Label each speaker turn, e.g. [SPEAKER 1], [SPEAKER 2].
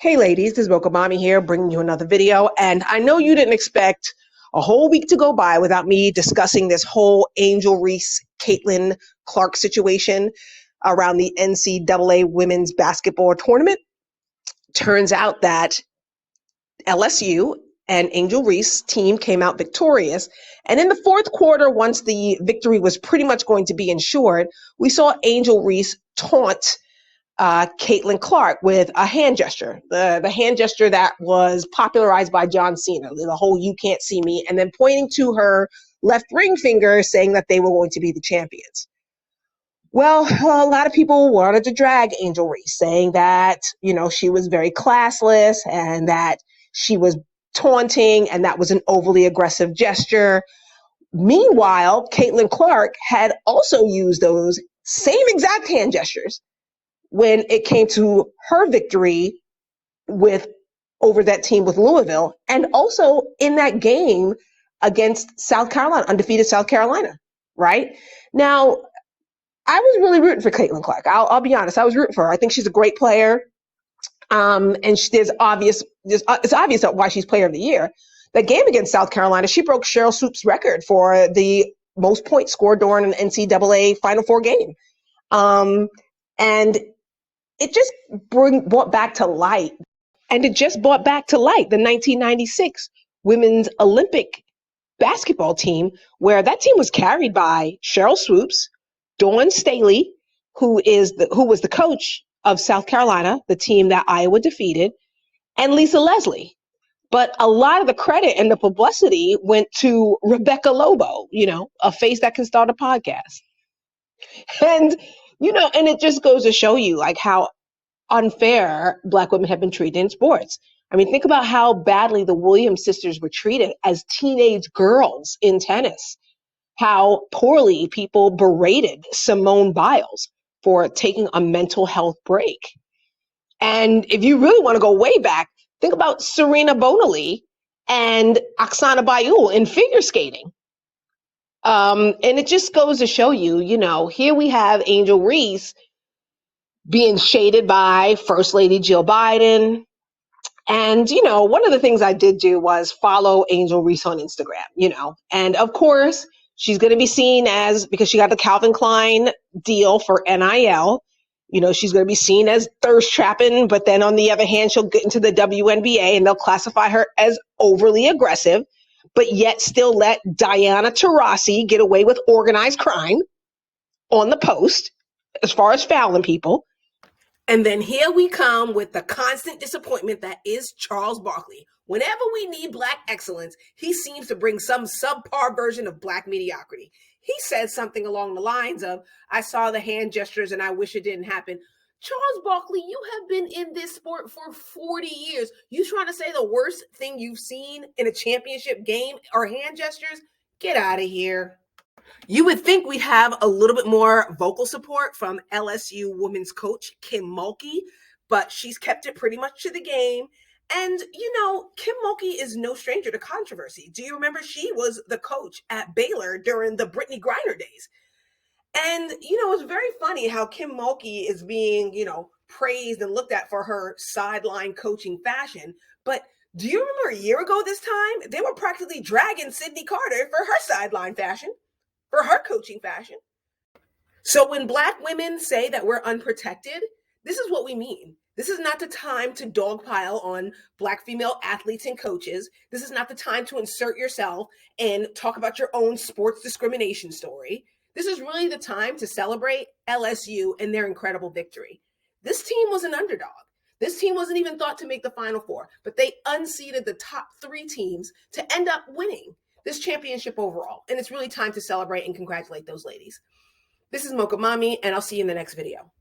[SPEAKER 1] Hey ladies, this is Mocha Mommy here, bringing you another video. And I know you didn't expect a whole week to go by without me discussing this whole Angel Reese, Caitlyn Clark situation around the NCAA women's basketball tournament. Turns out that LSU and Angel Reese team came out victorious. And in the fourth quarter, once the victory was pretty much going to be ensured, we saw Angel Reese taunt Caitlyn Clark with a hand gesture, the hand gesture that was popularized by John Cena, the whole "you can't see me," and then pointing to her left ring finger saying that they were going to be the champions. Well, a lot of people wanted to drag Angel Reese, saying that, she was very classless and that she was taunting and that was an overly aggressive gesture. Meanwhile, Caitlyn Clark had also used those same exact hand gestures when it came to her victory over that team with Louisville, and also in that game against South Carolina, undefeated South Carolina, right? Now, I was really rooting for Caitlyn Clark. I'll be honest, I was rooting for her. I think she's a great player, and it's obvious why she's Player of the Year. That game against South Carolina, she broke Cheryl Swoop's record for the most points scored during an NCAA Final Four game, and it just brought back to light the 1996 Women's Olympic basketball team, where that team was carried by Cheryl Swoops, Dawn Staley, who was the coach of South Carolina, the team that Iowa defeated, and Lisa Leslie. But a lot of the credit and the publicity went to Rebecca Lobo, a face that can start a podcast. And and it just goes to show you like how unfair Black women have been treated in sports. I mean, think about how badly the Williams sisters were treated as teenage girls in tennis, how poorly people berated Simone Biles for taking a mental health break. And if you really want to go way back, think about Serena Bonelli and Oksana Bayul in figure skating. And it just goes to show you, here we have Angel Reese being shaded by First Lady Jill Biden. And, one of the things I did do was follow Angel Reese on Instagram, and of course she's going to be seen as, because she got the Calvin Klein deal for NIL, she's going to be seen as thirst trapping, but then on the other hand, she'll get into the WNBA and they'll classify her as overly aggressive, but yet still let Diana Taurasi get away with organized crime on the post as far as fouling people. And then here we come with the constant disappointment that is Charles Barkley. Whenever we need Black excellence, he seems to bring some subpar version of Black mediocrity. He said something along the lines of, "I saw the hand gestures and I wish it didn't happen." Charles Barkley, you have been in this sport for 40 years. You trying to say the worst thing you've seen in a championship game are hand gestures? Get out of here. You would think we'd have a little bit more vocal support from LSU women's coach, Kim Mulkey, but she's kept it pretty much to the game. And, Kim Mulkey is no stranger to controversy. Do you remember she was the coach at Baylor during the Brittany Griner days? And, it's very funny how Kim Mulkey is being, praised and looked at for her sideline coaching fashion. But do you remember a year ago this time, they were practically dragging Sydney Carter for her sideline fashion, for her coaching fashion. So when Black women say that we're unprotected, this is what we mean. This is not the time to dogpile on Black female athletes and coaches. This is not the time to insert yourself and talk about your own sports discrimination story. This is really the time to celebrate LSU and their incredible victory. This team was an underdog. This team wasn't even thought to make the Final Four, but they unseeded the top 3 teams to end up winning this championship overall. And it's really time to celebrate and congratulate those ladies. This is Mocha Mommy, and I'll see you in the next video.